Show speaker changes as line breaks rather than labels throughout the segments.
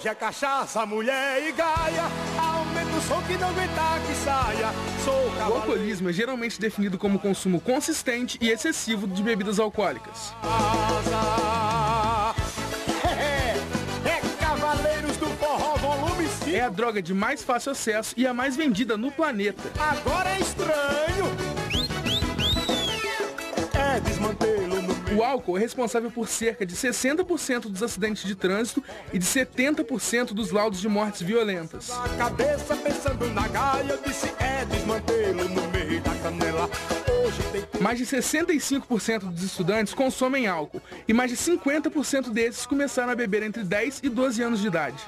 Hoje é cachaça, mulher e gaia. Aumenta o som que não aguentar que saia.
O alcoolismo é geralmente definido como consumo consistente e excessivo de bebidas alcoólicas.
Cavaleiros do Forró volume 5.
É a droga de mais fácil acesso e a mais vendida no planeta.
Agora é estranho. É desmantelo no meio.
O álcool é responsável por cerca de 60% dos acidentes de trânsito e de 70% dos laudos de mortes violentas.
A cabeça pensando na gaia, eu disse é desmantelo no meio da canela. Hoje tem...
Mais de 65% dos estudantes consomem álcool e mais de 50% desses começaram a beber entre 10 e 12 anos de idade.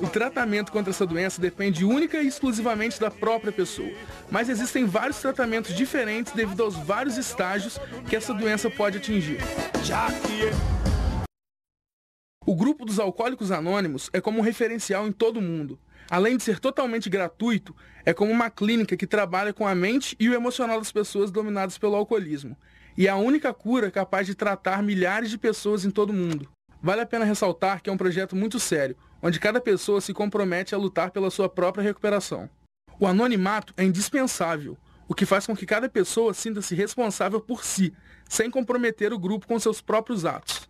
O tratamento contra essa doença depende única e exclusivamente da própria pessoa, mas existem vários tratamentos diferentes devido aos vários estágios que essa doença pode atingir. O grupo dos Alcoólicos Anônimos é como um referencial em todo o mundo. Além de ser totalmente gratuito, é como uma clínica que trabalha com a mente e o emocional das pessoas dominadas pelo alcoolismo. E é a única cura capaz de tratar milhares de pessoas em todo o mundo. Vale a pena ressaltar que é um projeto muito sério, onde cada pessoa se compromete a lutar pela sua própria recuperação. O anonimato é indispensável, o que faz com que cada pessoa sinta-se responsável por si, sem comprometer o grupo com seus próprios atos.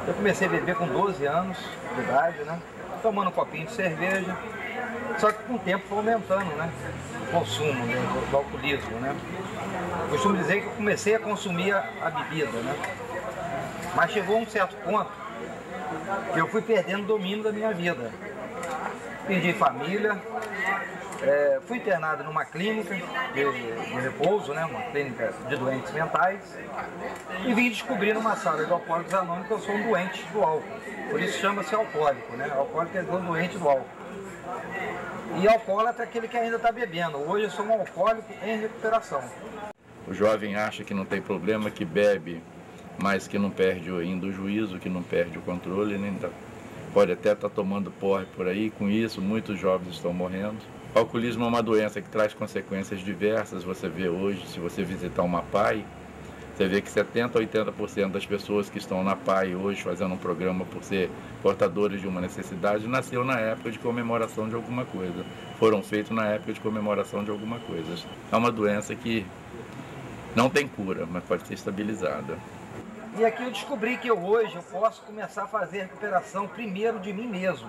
Eu comecei a beber com 12 anos de idade, tomando um copinho de cerveja, só que com o tempo foi aumentando, o consumo do alcoolismo, Costumo dizer que eu comecei a consumir a bebida, Mas chegou a um certo ponto que eu fui perdendo o domínio da minha vida. Perdi família, fui internado numa clínica de repouso, uma clínica de doentes mentais, e vim descobrir numa sala de Alcoólicos Anônimos que eu sou um doente do álcool. Por isso chama-se alcoólico, Alcoólico é um doente do álcool. E alcoólatra é aquele que ainda está bebendo. Hoje eu sou um alcoólico em recuperação.
O jovem acha que não tem problema, que bebe, mas que não perde ainda o juízo, que não perde o controle, pode até estar tomando porre por aí. Com isso, muitos jovens estão morrendo. O alcoolismo é uma doença que traz consequências diversas. Você vê hoje, se você visitar uma PAI, você vê que 70% a 80% das pessoas que estão na PAI hoje fazendo um programa por ser portadores de uma necessidade, nasceu na época de comemoração de alguma coisa. Foram feitos na época de comemoração de alguma coisa. É uma doença que não tem cura, mas pode ser estabilizada.
E aqui eu descobri que hoje eu posso começar a fazer a recuperação primeiro de mim mesmo.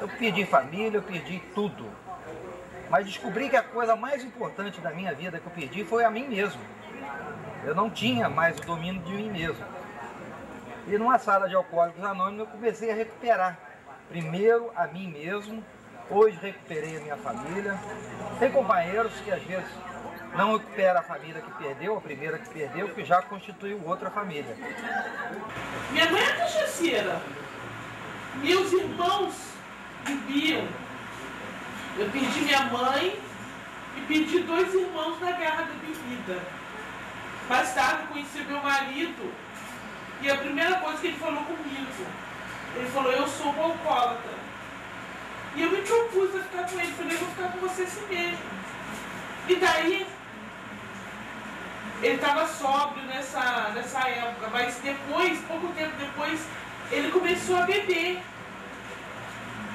Eu perdi família, eu perdi tudo. Mas descobri que a coisa mais importante da minha vida que eu perdi foi a mim mesmo. Eu não tinha mais o domínio de mim mesmo. E numa sala de Alcoólicos Anônimos eu comecei a recuperar primeiro a mim mesmo. Hoje recuperei a minha família. Tem companheiros que às vezes não recuperam a família que perdeu, a primeira que perdeu, que já constituiu outra família.
Minha mãe é cachaceira. Meus irmãos bebiam. Eu perdi minha mãe e perdi 2 irmãos na guerra da bebida. Mais tarde conheci meu marido e a primeira coisa que ele falou comigo, ele falou, eu sou um alcoólatra. E eu me propus a ficar com ele, falei, eu vou ficar com você assim mesmo. E daí, ele estava sóbrio nessa época, mas depois, pouco tempo depois, ele começou a beber.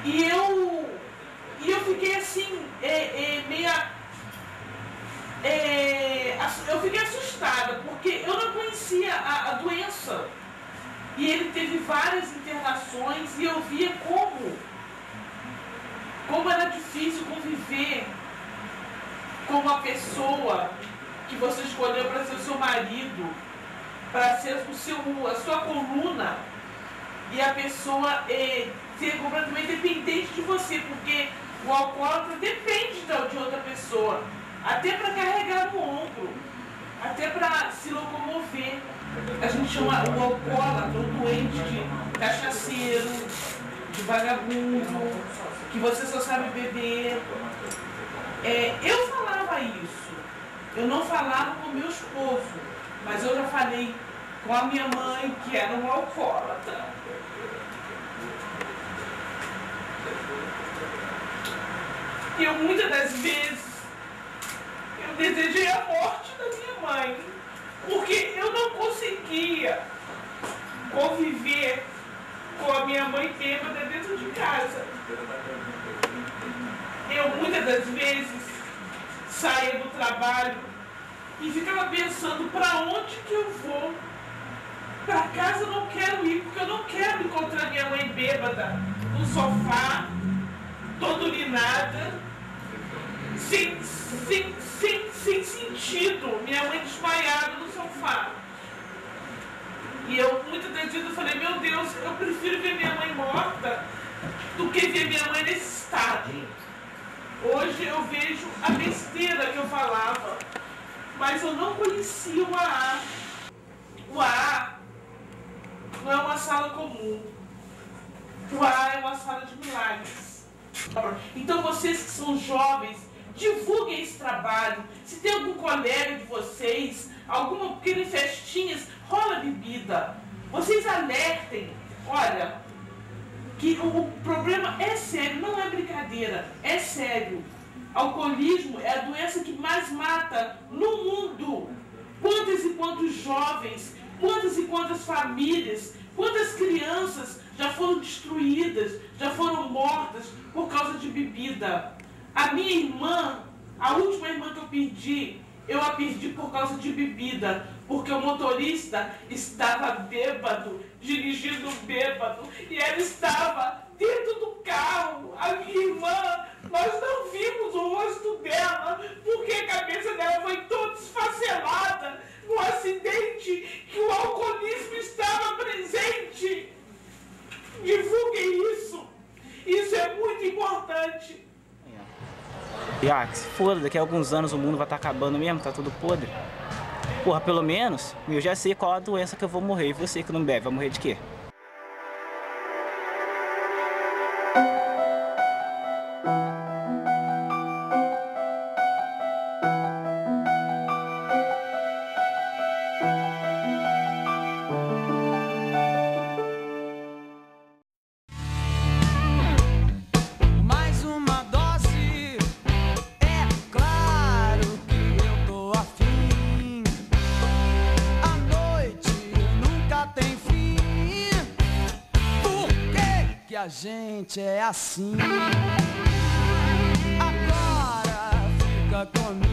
E eu fiquei assim, eu fiquei assustada, porque eu não conhecia a doença. E ele teve várias internações e eu via como era difícil conviver com uma pessoa que você escolheu para ser o seu marido, para ser a sua coluna, e a pessoa ser completamente dependente de você, porque o alcoólatra depende de outra pessoa, até para carregar no ombro, até para se locomover. A gente chama o alcoólatra, o doente de cachaceiro, de vagabundo, que você só sabe beber. Eu falava isso, eu não falava com o meu esposo, mas eu já falei com a minha mãe, que era um alcoólatra. E muitas das vezes, eu desejei a morte da minha mãe. Porque eu não conseguia conviver com a minha mãe bêbada dentro de casa. Eu, muitas das vezes, saía do trabalho e ficava pensando para onde que eu vou. Para casa eu não quero ir, porque eu não quero encontrar minha mãe bêbada no sofá, toda urinada, sem sentido, minha mãe desmaiada no sofá. E eu, muitas das vezes, eu falei, meu Deus, eu prefiro ver minha mãe morta do que ver minha mãe nesse estado. Hoje eu vejo a besteira que eu falava, mas eu não conhecia o AA. O AA não é uma sala comum. O AA é uma sala de milagres. Então vocês que são jovens, divulguem esse trabalho. Se tem algum colega de vocês, alguma pequena festinhas, rola bebida. Vocês alertem. Olha, que o problema é sério, não é brincadeira, é sério. Alcoolismo é a doença que mais mata no mundo. Quantos e quantos jovens, quantas e quantas famílias, quantas crianças já foram destruídas, já foram mortas por causa de bebida. A minha irmã, a última irmã que eu a perdi por causa de bebida, porque o motorista estava bêbado, dirigindo bêbado, e ela estava dentro do carro. A minha irmã, nós não vimos o rosto dela, porque a cabeça dela foi toda esfacelada no acidente que o alcoolismo estava presente. Divulguem isso. Isso é muito importante.
Que se foda, daqui a alguns anos o mundo vai estar acabando mesmo, tá tudo podre. Porra, pelo menos eu já sei qual a doença que eu vou morrer. E você que não bebe, vai morrer de quê?
A gente é assim. Agora fica comigo.